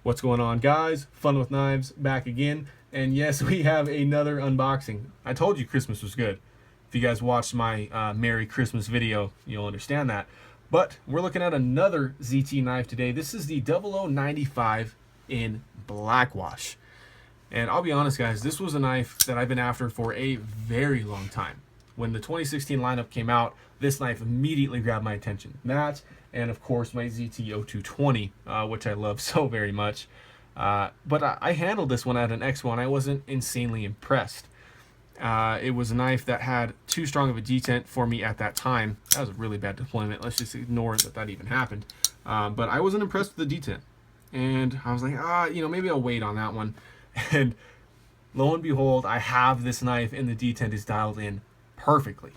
What's going on, guys? Fun with Knives back again. And yes, we have another unboxing. I told you Christmas was good. If you guys watched my Merry Christmas video, you'll understand that. But we're looking at another ZT knife today. This is the 0095 in Blackwash. And I'll be honest, guys, this was a knife that I've been after for a very long time. When the 2016 lineup came out, this knife immediately grabbed my attention. That, and of course my ZT-0220, which I love so very much. But I handled this one at an Expo and I wasn't insanely impressed. It was a knife that had too strong of a detent for me at that time. That was a really bad deployment. Let's just ignore that even happened. But I wasn't impressed with the detent. And I was like, maybe I'll wait on that one. And lo and behold, I have this knife and the detent is dialed in perfectly.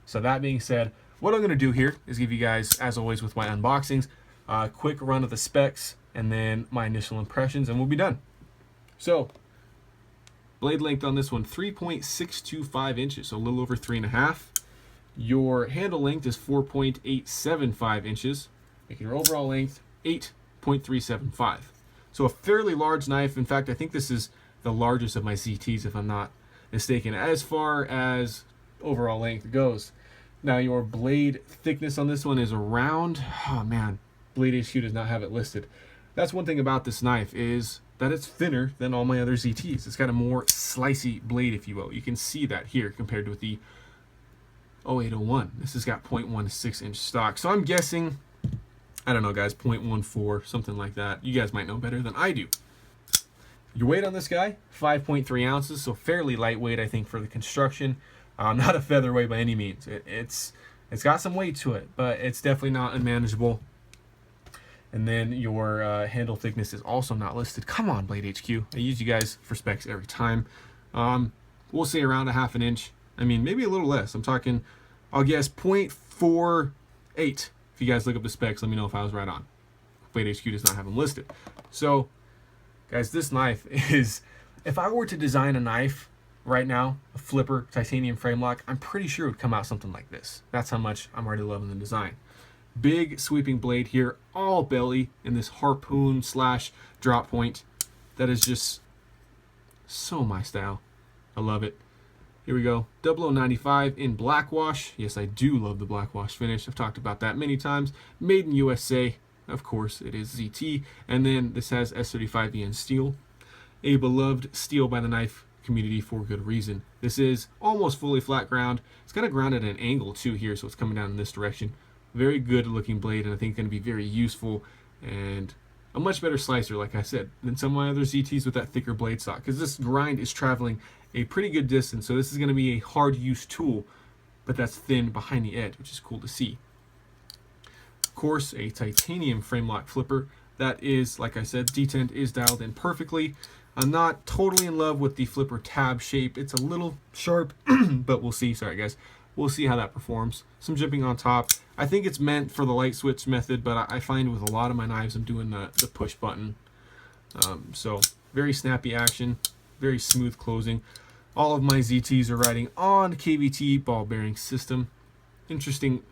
So that being said, what I'm going to do here is give you guys, as always with my unboxings, a quick run of the specs and then my initial impressions, and we'll be done. So, blade length on this one, 3.625 inches, so a little over 3.5. Your handle length is 4.875 inches, making your overall length 8.375. So a fairly large knife. In fact, I think this is the largest of my ZTs, if I'm not mistaken, as far as overall length goes. Now, your blade thickness on this one is around, Blade HQ does not have it listed. That's one thing about this knife, is that it's thinner than all my other ZTs. It's got a more slicey blade, if you will. You can see that here compared with the 0801. This has got 0.16 inch stock. So I'm guessing, I don't know, guys, 0.14, something like that. You guys might know better than I do. Your weight on this guy, 5.3 ounces, so fairly lightweight, I think, for the construction. Not a featherweight by any means. It's got some weight to it, but it's definitely not unmanageable. And then your handle thickness is also not listed. Come on, Blade HQ. I use you guys for specs every time. We'll say around a half an inch. I mean, maybe a little less. I'm talking, I'll guess 0.48. If you guys look up the specs, let me know if I was right on. Blade HQ does not have them listed. So, guys, this knife is, if I were to design a knife right now, a flipper titanium frame lock, I'm pretty sure it would come out something like this. That's how much I'm already loving the design. Big sweeping blade here, all belly in this harpoon / drop point. That is just so my style. I love it. Here we go. 0095 in Blackwash. Yes, I do love the Blackwash finish. I've talked about that many times. Made in USA. Of course, it is ZT. And then this has S35EN steel. A beloved steel by the knife community for good reason. This is almost fully flat ground. It's kind of grounded at an angle too here, so it's coming down in this direction. Very good looking blade, and I think going to be very useful and a much better slicer, like I said, than some of my other ZTs with that thicker blade stock, because this grind is traveling a pretty good distance, so this is going to be a hard use tool, but that's thin behind the edge, which is cool to see. Of course, a titanium frame lock flipper. That is, like I said, detent is dialed in perfectly. I'm not totally in love with the flipper tab shape. It's a little sharp, but we'll see. Sorry, guys. We'll see how that performs. Some jimping on top. I think it's meant for the light switch method, but I find with a lot of my knives I'm doing the push button. So very snappy action, very smooth closing. All of my ZTs are riding on KVT ball bearing system. Interesting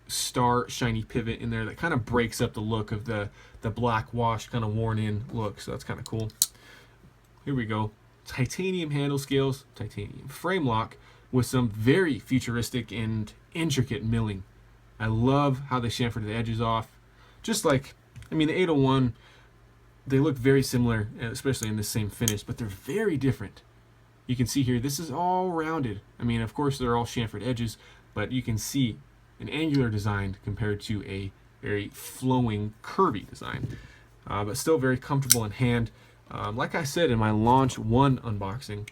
star shiny pivot in there that kind of breaks up the look of the Blackwash kind of worn in look, so that's kind of cool. Here we go. Titanium handle scales, titanium frame lock with some very futuristic and intricate milling. I love how they chamfered the edges off. Just like, I mean, the 801, they look very similar, especially in the same finish, but they're very different. You can see here, this is all rounded. I mean, of course, they're all chamfered edges, but you can see an angular design compared to a very flowing, curvy design. But still very comfortable in hand. Like I said in my Launch 1 unboxing,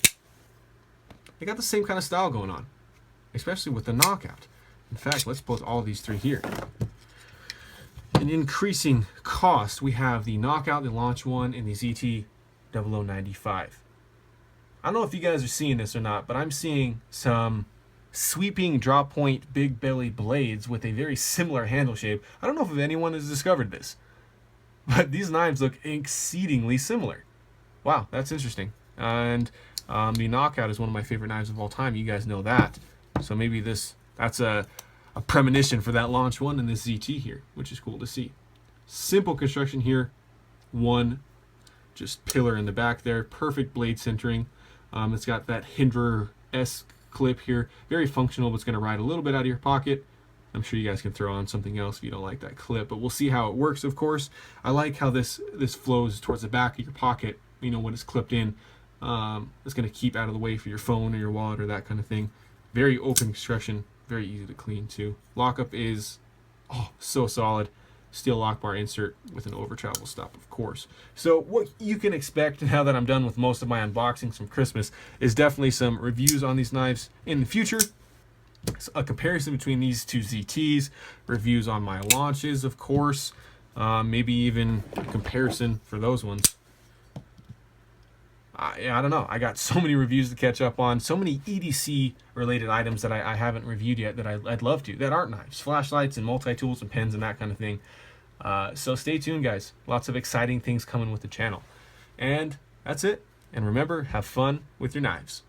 they got the same kind of style going on, especially with the knockout. In fact, let's put all these three here. In increasing cost, we have the knockout, the Launch 1, and the ZT 0095. I don't know if you guys are seeing this or not, but I'm seeing some sweeping drop point big belly blades with a very similar handle shape. I don't know if anyone has discovered this, but these knives look exceedingly similar. Wow, that's interesting. And the knockout is one of my favorite knives of all time. You guys know that. So maybe that's a premonition for that Launch 1 and this ZT here, which is cool to see. Simple construction here. One just pillar in the back there. Perfect blade centering. It's got that Hinderer-esque clip here. Very functional, but it's going to ride a little bit out of your pocket. I'm sure you guys can throw on something else if you don't like that clip, but we'll see how it works, of course. I like how this flows towards the back of your pocket, you know, when it's clipped in. It's going to keep out of the way for your phone or your wallet or that kind of thing. Very open construction, very easy to clean too. Lockup is so solid. Steel lock bar insert with an over travel stop, of course. So what you can expect now that I'm done with most of my unboxings from Christmas is definitely some reviews on these knives in the future. A comparison between these two ZTs, reviews on my launches, of course, maybe even a comparison for those ones. I don't know. I got so many reviews to catch up on, so many EDC related items that I haven't reviewed yet that I'd love to, that aren't knives, flashlights and multi-tools and pens and that kind of thing. So stay tuned, guys. Lots of exciting things coming with the channel. And that's it. And remember, have fun with your knives.